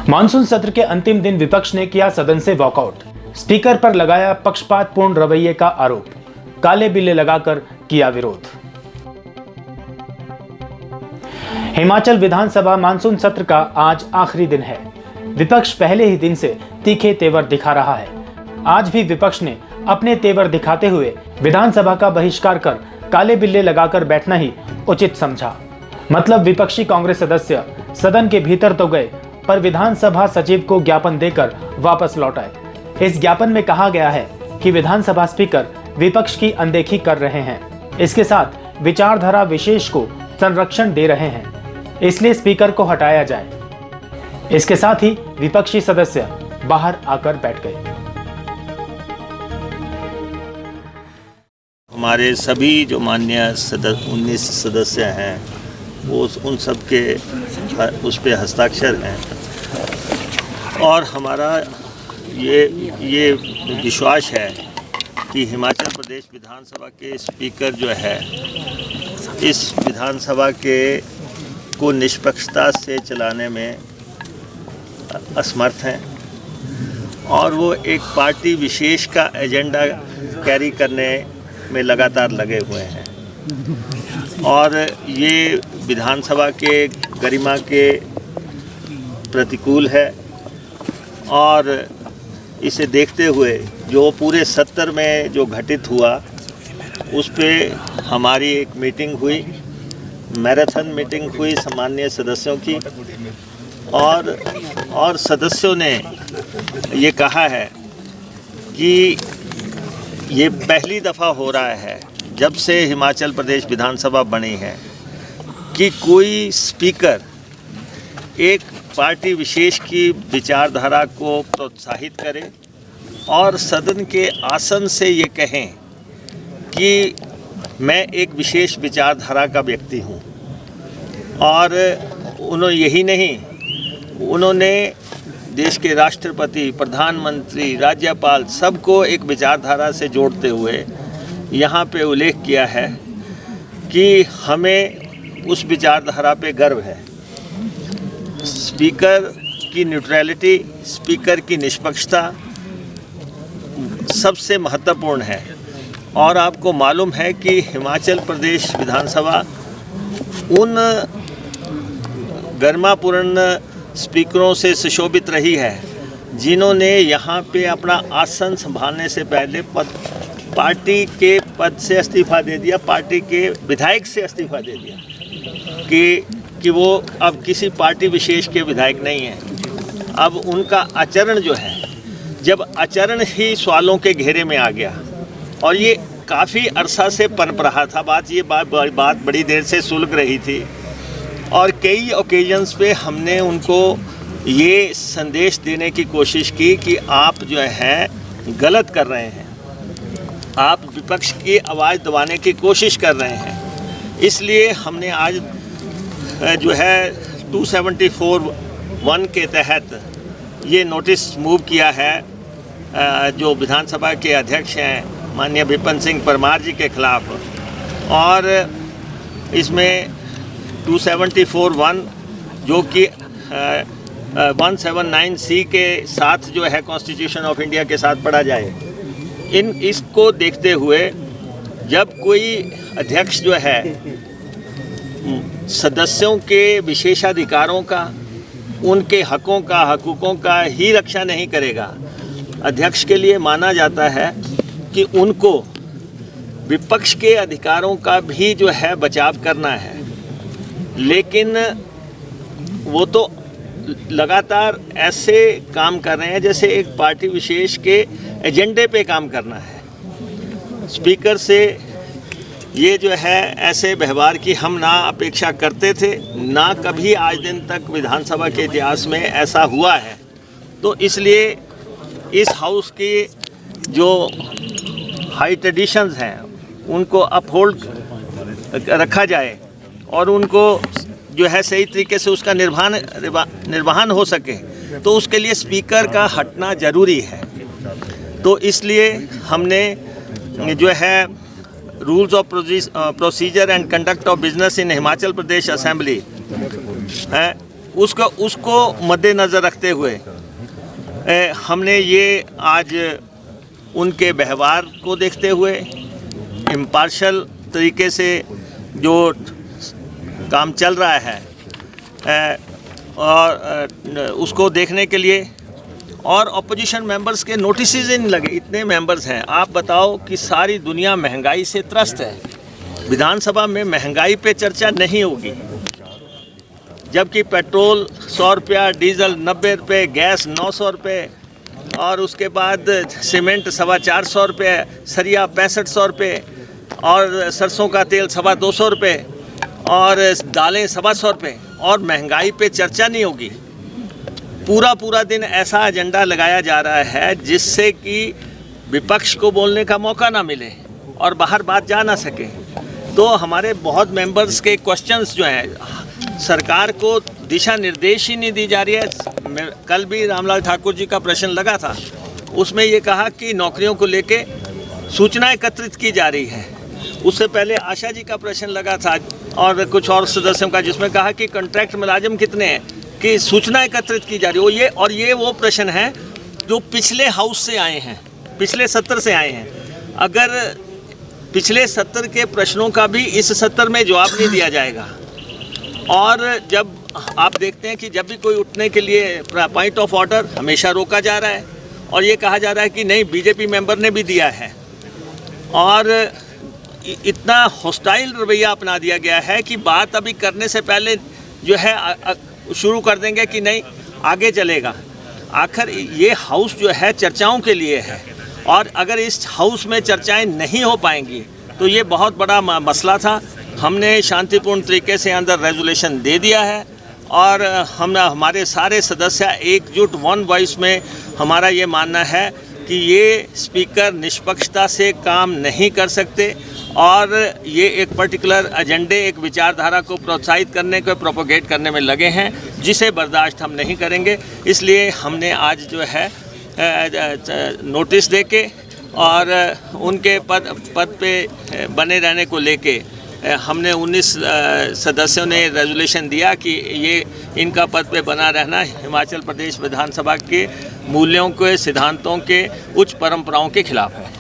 Monsoon सत्र के अंतिम दिन विपक्ष ने किया सदन से वॉकआउट। स्पीकर पर लगाया पक्षपातपूर्ण रवैये का आरोप। काले बिल्ले लगाकर किया विरोध। हिमाचल विधानसभा मानसून सत्र का आज आखिरी दिन है। विपक्ष पहले ही दिन से तीखे तेवर दिखा रहा है। आज भी विपक्ष ने अपने तेवर दिखाते हुए विधानसभा का बहिष्कार कर काले बिल्ले लगाकर बैठना ही उचित समझा। मतलब विपक्षी कांग्रेस सदस्य सदन के भीतर तो गए, पर विधानसभा सचिव को ज्ञापन देकर वापस लौट आए। इस ज्ञापन में कहा गया है कि विधानसभा स्पीकर विपक्ष की अनदेखी कर रहे हैं, इसके साथ विचारधारा विशेष को संरक्षण दे रहे हैं, इसलिए स्पीकर को हटाया जाए। इसके साथ ही विपक्षी सदस्य बाहर आकर बैठ गए। हमारे सभी जो माननीय 19 सदस्य हैं वो उन सब के उस पे हस्ताक्षर हैं और हमारा ये विश्वास है कि हिमाचल प्रदेश विधानसभा के स्पीकर जो है इस विधानसभा को निष्पक्षता से चलाने में असमर्थ हैं और वो एक पार्टी विशेष का एजेंडा कैरी करने में लगातार लगे हुए हैं और ये विधानसभा के गरिमा के प्रतिकूल है। और इसे देखते हुए जो पूरे सत्र में जो घटित हुआ उस पे हमारी एक मीटिंग हुई, मैराथन मीटिंग हुई सामान्य सदस्यों की और सदस्यों ने ये कहा है कि ये पहली दफ़ा हो रहा है जब से हिमाचल प्रदेश विधानसभा बनी है कि कोई स्पीकर एक पार्टी विशेष की विचारधारा को प्रोत्साहित करे और सदन के आसन से ये कहें कि मैं एक विशेष विचारधारा का व्यक्ति हूँ। और उन्होंने यही नहीं, उन्होंने देश के राष्ट्रपति, प्रधानमंत्री, राज्यपाल सबको एक विचारधारा से जोड़ते हुए यहाँ पे उल्लेख किया है कि हमें उस विचारधारा पे गर्व है। स्पीकर की न्यूट्रलिटी, स्पीकर की निष्पक्षता सबसे महत्वपूर्ण है। और आपको मालूम है कि हिमाचल प्रदेश विधानसभा उन गरिमापूर्ण स्पीकरों से सुशोभित रही है जिन्होंने यहाँ पे अपना आसन संभालने से पहले पार्टी के पद से इस्तीफा दे दिया, पार्टी के विधायक से इस्तीफा दे दिया कि वो अब किसी पार्टी विशेष के विधायक नहीं हैं। अब उनका आचरण जो है, जब आचरण ही सवालों के घेरे में आ गया और ये काफ़ी अरसा से पनप रहा था, बात बड़ी देर से सुलग रही थी और कई ओकेजन्स पे हमने उनको ये संदेश देने की कोशिश की कि आप जो है गलत कर रहे हैं, आप विपक्ष की आवाज़ दबाने की कोशिश कर रहे हैं। इसलिए हमने आज जो है 274(1) के तहत ये नोटिस मूव किया है जो विधानसभा के अध्यक्ष हैं माननीय विपिन सिंह परमार जी के खिलाफ। और इसमें 274(1) जो कि 179C के साथ जो है कॉन्स्टिट्यूशन ऑफ इंडिया के साथ पढ़ा जाए। इसको देखते हुए जब कोई अध्यक्ष जो है सदस्यों के विशेषाधिकारों का, उनके हकूक़ों का ही रक्षा नहीं करेगा, अध्यक्ष के लिए माना जाता है कि उनको विपक्ष के अधिकारों का भी जो है बचाव करना है। लेकिन वो तो लगातार ऐसे काम कर रहे हैं जैसे एक पार्टी विशेष के एजेंडे पे काम करना है। स्पीकर से ये जो है ऐसे व्यवहार की हम ना अपेक्षा करते थे, ना कभी आज दिन तक विधानसभा के इतिहास में ऐसा हुआ है। तो इसलिए इस हाउस की जो हाई ट्रेडिशंस हैं उनको अपहोल्ड रखा जाए और उनको जो है सही तरीके से उसका निर्वहन हो सके, तो उसके लिए स्पीकर का हटना ज़रूरी है। तो इसलिए हमने जो है rules of procedure and conduct of business in Himachal Pradesh assembly है उसको मद्देनज़र रखते हुए हमने ये आज उनके व्यवहार को देखते हुए इम्पार्शल तरीके से जो काम चल रहा है और उसको देखने के लिए, और अपोजिशन मेंबर्स के नोटिस ही नहीं लगे। इतने मेंबर्स हैं, आप बताओ कि सारी दुनिया महंगाई से त्रस्त है, विधानसभा में महंगाई पे चर्चा नहीं होगी, जबकि पेट्रोल 100 रुपया, डीजल 90 रुपये, गैस 900 रुपये, और उसके बाद सीमेंट 425 रुपये, सरिया 6500 रुपये, और सरसों का तेल 225 रुपये, और दालें 125 रुपये, और महंगाई पे चर्चा नहीं होगी। पूरा दिन ऐसा एजेंडा लगाया जा रहा है जिससे कि विपक्ष को बोलने का मौका ना मिले और बाहर बात जा ना सके। तो हमारे बहुत मेंबर्स के क्वेश्चंस जो हैं, सरकार को दिशा निर्देश ही नहीं दी जा रही है। कल भी रामलाल ठाकुर जी का प्रश्न लगा था, उसमें ये कहा कि नौकरियों को लेके सूचना एकत्रित की जा रही है। उससे पहले आशा जी का प्रश्न लगा था और कुछ और सदस्यों का, जिसमें कहा कि कॉन्ट्रैक्ट मुलाजिम कितने हैं, कि सूचना एकत्रित की जा रही है। ये वो प्रश्न है जो पिछले हाउस से आए हैं, पिछले सत्र से आए हैं। अगर पिछले सत्र के प्रश्नों का भी इस सत्र में जवाब नहीं दिया जाएगा, और जब आप देखते हैं कि जब भी कोई उठने के लिए पॉइंट ऑफ ऑर्डर हमेशा रोका जा रहा है, और ये कहा जा रहा है कि नहीं बीजेपी मेंबर ने भी दिया है, और इतना हॉस्टाइल रवैया अपना दिया गया है कि बात अभी करने से पहले जो है शुरू कर देंगे कि नहीं आगे चलेगा। आखिर ये हाउस जो है चर्चाओं के लिए है, और अगर इस हाउस में चर्चाएं नहीं हो पाएंगी तो ये बहुत बड़ा मसला था। हमने शांतिपूर्ण तरीके से अंदर रेजोल्यूशन दे दिया है, और हमारे सारे सदस्य एकजुट वन वॉइस में हमारा ये मानना है कि ये स्पीकर निष्पक्षता से काम नहीं कर सकते, और ये एक पर्टिकुलर एजेंडे, एक विचारधारा को प्रोत्साहित करने को, प्रोपोगेट करने में लगे हैं, जिसे बर्दाश्त हम नहीं करेंगे। इसलिए हमने आज जो है नोटिस देके और उनके पद पे बने रहने को लेके हमने 19 सदस्यों ने रेजोल्यूशन दिया कि ये इनका पद पे बना रहना हिमाचल प्रदेश विधानसभा के मूल्यों के, सिद्धांतों के, उच्च परंपराओं के खिलाफ है।